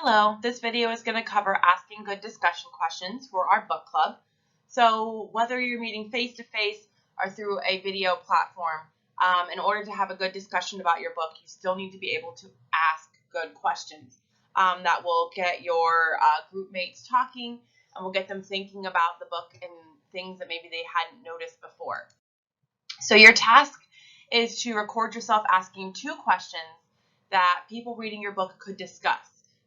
Hello, this video is going to cover asking good discussion questions for our book club. So whether you're meeting face-to-face or through a video platform, in order to have a good discussion about your book, you still need to be able to ask good questions that will get your group mates talking and will get them thinking about the book and things that maybe they hadn't noticed before. So your task is to record yourself asking 2 questions that people reading your book could discuss.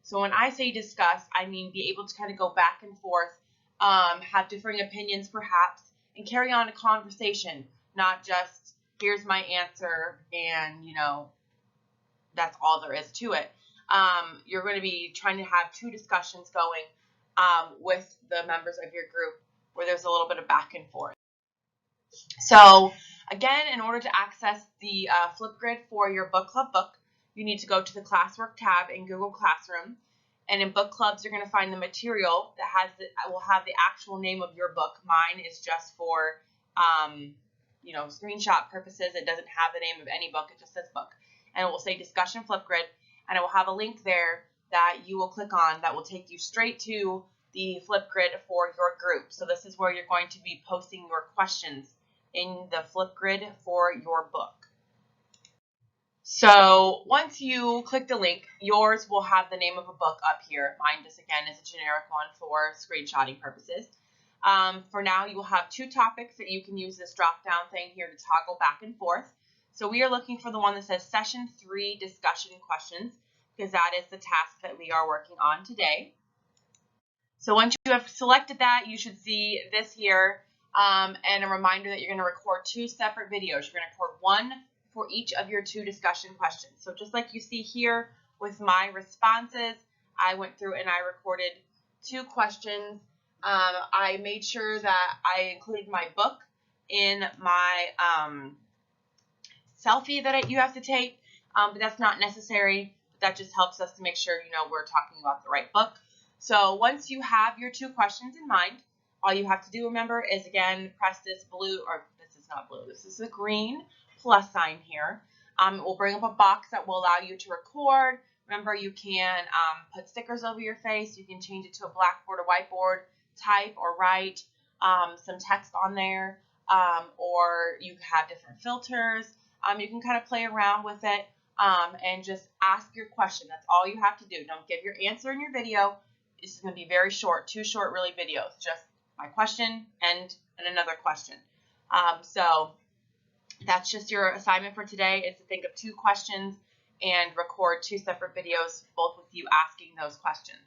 So when I say discuss, I mean be able to kind of go back and forth, have differing opinions perhaps, and carry on a conversation, not just here's my answer and, that's all there is to it. You're going to be trying to have 2 discussions going with the members of your group where there's a little bit of back and forth. So again, in order to access the Flipgrid for your book club book, you need to go to the classwork tab in Google Classroom, and in book clubs you're going to find the material that will have the actual name of your book. Mine is just for screenshot purposes. It doesn't have the name of any book, it just says book, and it will say discussion Flipgrid, and it will have a link there that you will click on that will take you straight to the Flipgrid for your group. So this is where you're going to be posting your questions in the Flipgrid for your book. So once you click the link, yours will have the name of a book up here. Mine just again is a generic one for screenshotting purposes. For now, you will have 2 topics that you can use this drop-down thing here to toggle back and forth. So we are looking for the one that says Session 3 Discussion Questions, because that is the task that we are working on today. So once you have selected that, you should see this here and a reminder that you're going to record 2 separate videos. You're going to record one for each of your 2 discussion questions. So just like you see here with my responses, I went through and I recorded 2 questions. I made sure that I included my book in my selfie that you have to take, but that's not necessary. That just helps us to make sure we're talking about the right book. So once you have your 2 questions in mind, all you have to do, remember, is again press this blue, or this is not blue, this is a green plus sign here. It will bring up a box that will allow you to record. Remember, you can put stickers over your face. You can change it to a blackboard or whiteboard, type or write some text on there, or you have different filters. You can kind of play around with it and just ask your question. That's all you have to do. Don't give your answer in your video. This is going to be very short, 2 short really videos, just my question and another question. So that's just your assignment for today, is to think of 2 questions and record 2 separate videos, both with you asking those questions.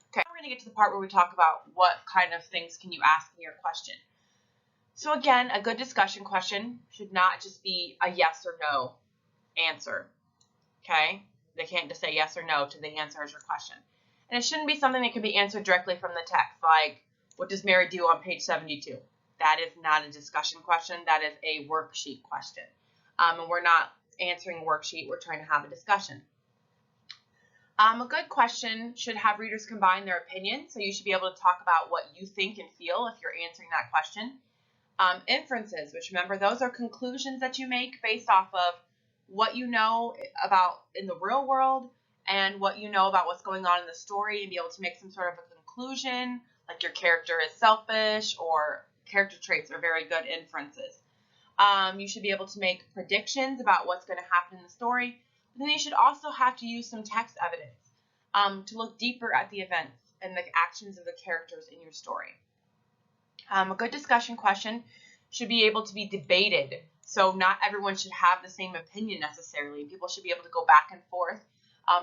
Okay, we're going to get to the part where we talk about what kind of things can you ask in your question. So again, a good discussion question should not just be a yes or no answer. Okay, they can't just say yes or no to the answer as your question. And it shouldn't be something that can be answered directly from the text, like, what does Mary do on page 72? That is not a discussion question. That is a worksheet question. And we're not answering a worksheet. We're trying to have a discussion. A good question should have readers combine their opinions. So you should be able to talk about what you think and feel if you're answering that question. Inferences, which remember, those are conclusions that you make based off of what you know about in the real world and what you know about what's going on in the story, and be able to make some sort of a conclusion, like your character is selfish, or character traits are very good inferences. You should be able to make predictions about what's going to happen in the story. But then you should also have to use some text evidence to look deeper at the events and the actions of the characters in your story. A good discussion question should be able to be debated. So not everyone should have the same opinion necessarily. People should be able to go back and forth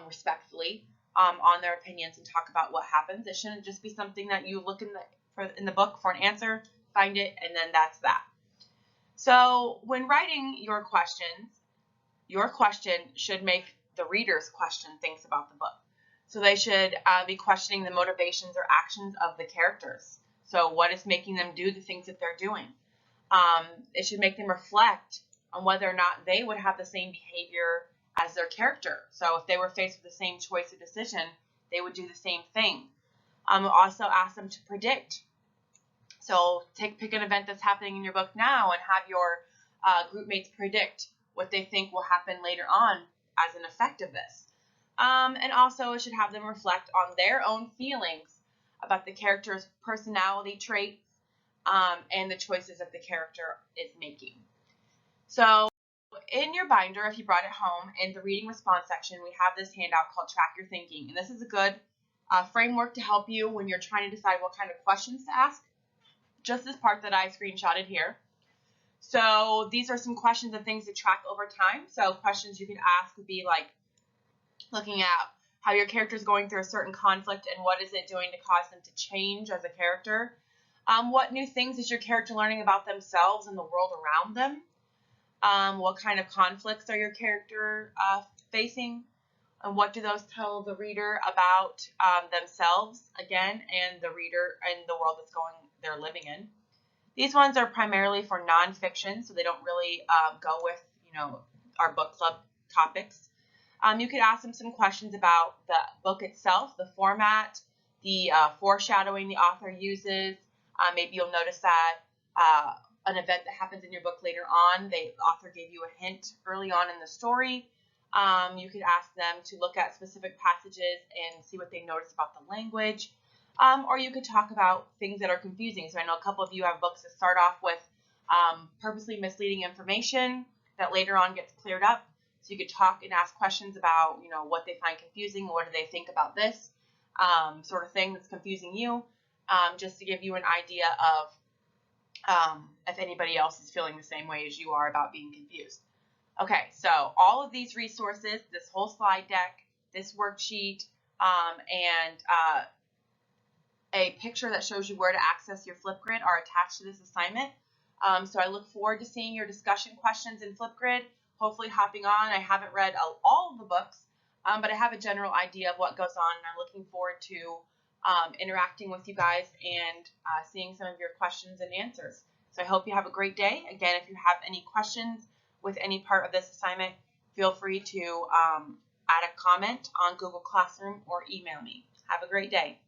respectfully on their opinions and talk about what happens. It shouldn't just be something that you look in the book for an answer, find it, and then that's that. So when writing your questions, your question should make the reader's question things about the book. So they should be questioning the motivations or actions of the characters. So what is making them do the things that they're doing? It should make them reflect on whether or not they would have the same behavior as their character. So if they were faced with the same choice or decision, they would do the same thing. Also ask them to predict. So pick an event that's happening in your book now and have your group mates predict what they think will happen later on as an effect of this. And also it should have them reflect on their own feelings about the character's personality traits and the choices that the character is making. So in your binder, if you brought it home, in the reading response section, we have this handout called Track Your Thinking. And this is a good framework to help you when you're trying to decide what kind of questions to ask. Just this part that I screenshotted here. So these are some questions and things to track over time. So questions you can ask would be like looking at how your character is going through a certain conflict and what is it doing to cause them to change as a character. What new things is your character learning about themselves and the world around them? What kind of conflicts are your character facing? And what do those tell the reader about themselves, again, and the reader and the world they're living in? These ones are primarily for nonfiction, so they don't really go with, our book club topics. You could ask them some questions about the book itself, the format, the foreshadowing the author uses. Maybe you'll notice that an event that happens in your book later on, the author gave you a hint early on in the story. You could ask them to look at specific passages and see what they notice about the language. Or you could talk about things that are confusing. So I know a couple of you have books that start off with purposely misleading information that later on gets cleared up. So you could talk and ask questions about, what they find confusing, what do they think about this sort of thing that's confusing you, just to give you an idea of if anybody else is feeling the same way as you are about being confused. Okay, so all of these resources, this whole slide deck, this worksheet, and a picture that shows you where to access your Flipgrid are attached to this assignment. So I look forward to seeing your discussion questions in Flipgrid, hopefully hopping on. I haven't read all of the books, but I have a general idea of what goes on, and I'm looking forward to interacting with you guys and seeing some of your questions and answers. So I hope you have a great day. Again, if you have any questions with any part of this assignment, feel free to add a comment on Google Classroom or email me. Have a great day.